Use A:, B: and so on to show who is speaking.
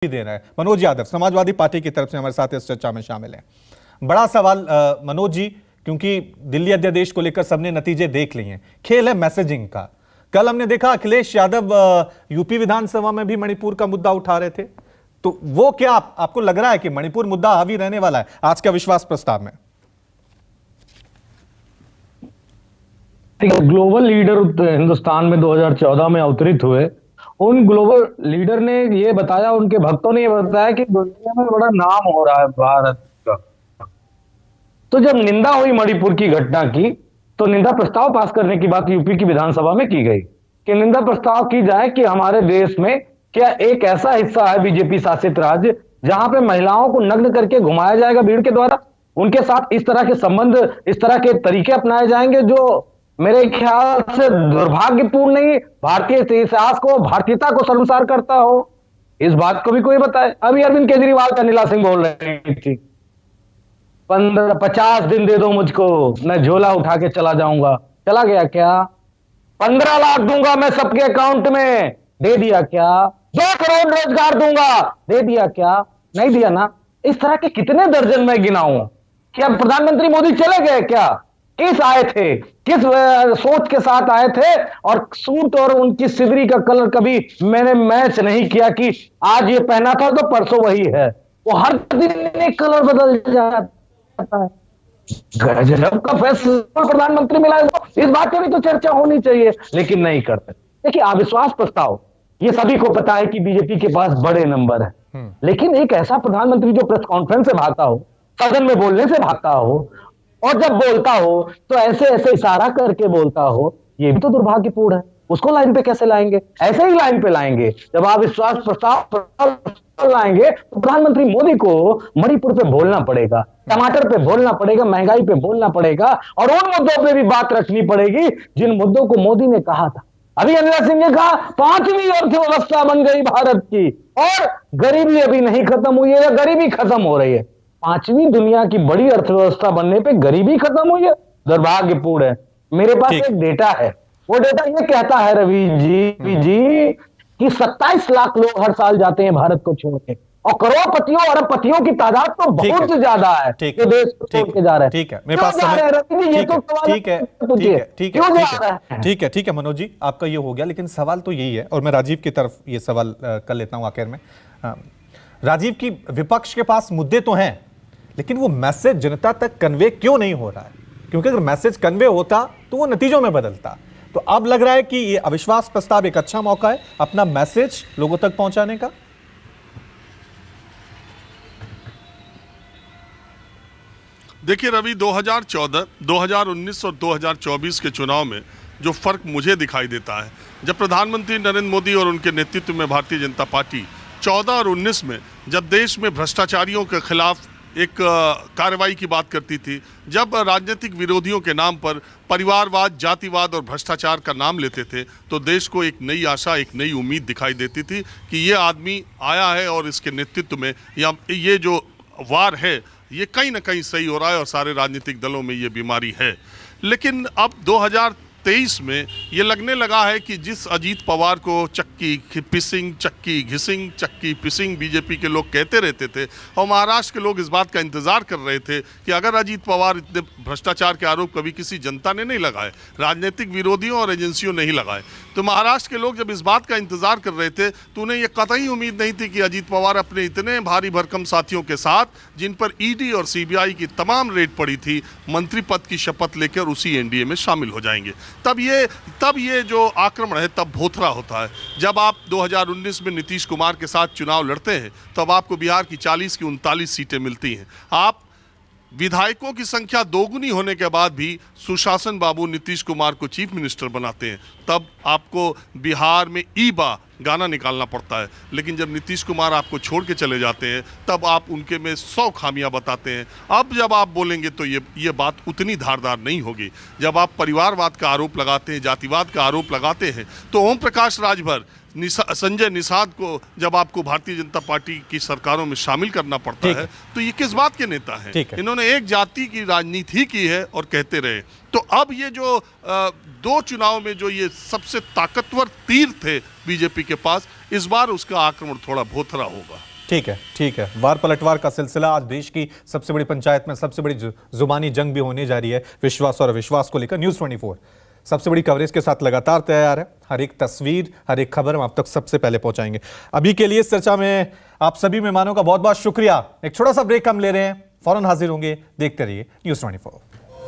A: दे रहा है। मनोज यादव समाजवादी पार्टी की तरफ से हमारे साथ इस चर्चा में शामिल हैं। बड़ा सवाल मनोज जी, क्योंकि दिल्ली अध्यादेश को लेकर सबने नतीजे देख लिए हैं, खेल है मैसेजिंग का। कल हमने देखा अखिलेश यादव यूपी विधानसभा में भी मणिपुर का मुद्दा उठा रहे थे, तो वो क्या आपको लग रहा है कि मणिपुर मुद्दा हावी रहने वाला है आज का विश्वास प्रस्ताव में?
B: ग्लोबल लीडर हिंदुस्तान में 2014 में अवतरित हुए, उन ग्लोबल लीडर ने ये बताया, उनके भक्तों ने ये बताया कि दुनिया में बड़ा नाम हो रहा है भारत का। तो जब निंदा हुई मणिपुर की घटना की, तो निंदा प्रस्ताव पास करने की बात यूपी की विधानसभा में की गई कि निंदा प्रस्ताव की जाए कि हमारे देश में क्या एक ऐसा हिस्सा है बीजेपी शासित राज्य जहां पे महिलाओं को नग्न करके घुमाया जाएगा भीड़ के द्वारा, उनके साथ इस तरह के संबंध, इस तरह के तरीके अपनाए जाएंगे जो मेरे ख्याल से दुर्भाग्यपूर्ण नहीं, भारतीय इतिहास को, भारतीयता को शर्मसार करता हो। इस बात को भी कोई बताए। अभी अरविंद केजरीवाल का नीला सिंह बोल रही थी 50 दिन दे दो मुझको, मैं झोला उठा के चला जाऊंगा। चला गया क्या? 15 लाख दूंगा मैं सबके अकाउंट में, दे दिया क्या? 2 करोड़ रोजगार दूंगा, दे दिया क्या? नहीं दिया ना। इस तरह के कितने दर्जन में गिनाऊं? क्या प्रधानमंत्री मोदी चले गए क्या? किस आए थे, किस सोच के साथ आए थे? और सूट और उनकी सिदरी का कलर कभी मैंने मैच नहीं किया कि आज ये पहना था तो परसों वही है। वो हर दिन एक कलर बदल जाता है। गजब का फैसला प्रधानमंत्री मिला है, इस बात की भी तो चर्चा होनी चाहिए, लेकिन नहीं करते। देखिए, अविश्वास प्रस्ताव, ये सभी को पता है कि बीजेपी के पास बड़े नंबर है, लेकिन एक ऐसा प्रधानमंत्री जो प्रेस कॉन्फ्रेंस से भागता हो, सदन में बोलने से भागता हो, और जब बोलता हो तो ऐसे ऐसे इशारा करके बोलता हो, ये भी तो दुर्भाग्यपूर्ण है। उसको लाइन पे कैसे लाएंगे? ऐसे ही लाइन पे लाएंगे। जब आप विश्वास प्रस्ताव लाएंगे तो प्रधानमंत्री मोदी को मणिपुर पे बोलना पड़ेगा, टमाटर पे बोलना पड़ेगा, महंगाई पे बोलना पड़ेगा, और उन मुद्दों पे भी बात रखनी पड़ेगी जिन मुद्दों को मोदी ने कहा था। अभी अनिल सिंह ने कहा 5वीं अर्थव्यवस्था बन गई भारत की, और गरीबी अभी नहीं खत्म हुई है, या गरीबी खत्म हो रही है। 5वीं दुनिया की बड़ी अर्थव्यवस्था बनने पे गरीबी खत्म हुई है? दुर्भाग्यपूर्ण है। मेरे पास एक डेटा है, वो डेटा ये कहता है रवि जी कि 27 लाख लोग हर साल जाते हैं भारत को छोड़ के, और करोड़पतियों और अरबपतियों की तादाद तो बहुत ज्यादा है जो देश को छोड़ के जा रहे हैं।
A: ठीक है, मेरे पास समय, ठीक है मनोज जी, आपका ये हो गया, लेकिन सवाल तो यही है, और मैं राजीव की तरफ ये सवाल कर लेता हूं आखिर में। राजीव, की विपक्ष के पास मुद्दे तो हैं, लेकिन वो मैसेज जनता तक कन्वे क्यों नहीं हो रहा है? क्योंकि अगर मैसेज कन्वे होता तो वो नतीजों में बदलता। तो अब लग रहा है कि ये अविश्वास प्रस्ताव एक अच्छा मौका है अपना मैसेज लोगों तक पहुंचाने का।
C: देखिए रवि, 2014, 2019 और 2024 के चुनाव में जो फर्क मुझे दिखाई देता है, जब प्रधानमंत्री नरेंद्र मोदी और उनके नेतृत्व में भारतीय जनता पार्टी 14 और 19 में जब देश में भ्रष्टाचारियों के खिलाफ एक कार्रवाई की बात करती थी, जब राजनीतिक विरोधियों के नाम पर परिवारवाद, जातिवाद और भ्रष्टाचार का नाम लेते थे, तो देश को एक नई आशा, एक नई उम्मीद दिखाई देती थी कि ये आदमी आया है और इसके नेतृत्व में या ये जो वार है ये कहीं ना कहीं सही हो रहा है, और सारे राजनीतिक दलों में ये बीमारी है। लेकिन अब 2023 में ये लगने लगा है कि जिस अजीत पवार को चक्की पिसिंग, चक्की घिसिंग, चक्की पिसिंग बीजेपी के लोग कहते रहते थे, और महाराष्ट्र के लोग इस बात का इंतजार कर रहे थे कि अगर अजीत पवार इतने भ्रष्टाचार के आरोप कभी किसी जनता ने नहीं लगाए, राजनीतिक विरोधियों और एजेंसियों नहीं लगाए, तो महाराष्ट्र के लोग जब इस बात का इंतजार कर रहे थे तो उन्हें यह कतई उम्मीद नहीं थी कि अजीत पवार अपने इतने भारी भरकम साथियों के साथ, जिन पर ईडी और सीबीआई की तमाम रेड पड़ी थी, मंत्री पद की शपथ लेकर उसी एनडीए में शामिल हो जाएंगे। तब ये जो आक्रमण है तब भोथरा होता है। जब आप 2019 में नीतीश कुमार के साथ चुनाव लड़ते हैं, तब आपको बिहार की 40 की 39 सीटें मिलती हैं। आप विधायकों की संख्या दोगुनी होने के बाद भी सुशासन बाबू नीतीश कुमार को चीफ मिनिस्टर बनाते हैं, तब आपको बिहार में ईबा गाना निकालना पड़ता है। लेकिन जब नीतीश कुमार आपको छोड़ के चले जाते हैं, तब आप उनके में 100 खामियां बताते हैं। अब जब आप बोलेंगे तो ये बात उतनी धारदार नहीं होगी। जब आप परिवारवाद का आरोप लगाते हैं, जातिवाद का आरोप लगाते हैं, तो ओम प्रकाश राजभर, संजय निषाद को जब आपको भारतीय जनता पार्टी की सरकारों में शामिल करना पड़ता है, तो ये किस बात के नेता हैं? इन्होंने एक जाति की राजनीति की है और कहते रहे। तो अब ये जो 2 चुनाव में जो ये सबसे ताकतवर तीर थे बीजेपी के पास, इस बार उसका आक्रमण थोड़ा भोथरा होगा।
A: ठीक है। वार पलटवार का सिलसिला आज देश की सबसे बड़ी पंचायत में सबसे बड़ी जुबानी जंग भी होने जा रही है विश्वास और अविश्वास को लेकर। न्यूज़ 24 सबसे बड़ी कवरेज के साथ लगातार तैयार है। हर एक तस्वीर, हर एक खबर हम आप तक सबसे पहले पहुंचाएंगे। अभी के लिए इस चर्चा में आप सभी मेहमानों का बहुत बहुत शुक्रिया। एक छोटा सा ब्रेक हम ले रहे हैं, फौरन हाजिर होंगे। देखते रहिए न्यूज़ 24।